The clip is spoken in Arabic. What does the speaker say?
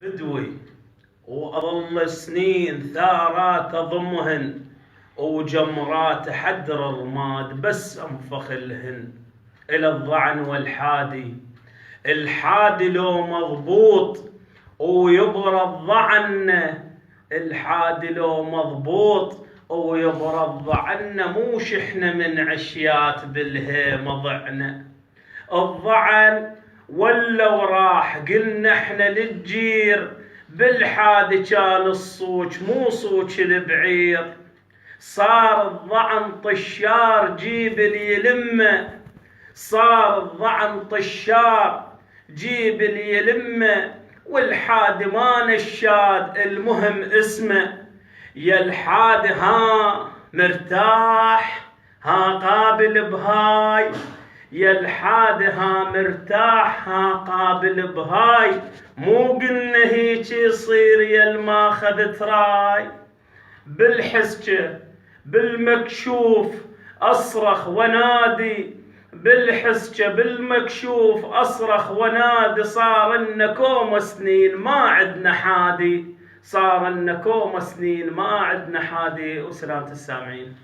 بدوي وأظل سنين ثارات أضمهن وجمرات حدر الرماد بس أنفخ لهن إلى الضعن والحادي. الحادي لو مضبوط ويبرى الضعن، الحادي لو مضبوط ويبرى الضعن، مو شحنا من عشيات بالهيمة ضعنا. الضعن ولو راح قلنا احنا للجير، بالحادي كان الصوج مو صوج البعير. صار الضعن طشار جيب اليلمه، صار الضعن طشار جيب اليلمه، والحادي ما نشاد المهم اسمه. يا الحادي ها مرتاح ها قابل بهاي، يا الحادي ها مرتاح ها قابل بهاي، مو قلنا هيك يصير يا الما خذت راي. بالحسكة بالمكشوف أصرخ ونادي، بالحسكة بالمكشوف أصرخ ونادي، صار لنا كوم سنين ما عدنا حادي، صار لنا كوم سنين ما عدنا حادي. وسلامة السامعين.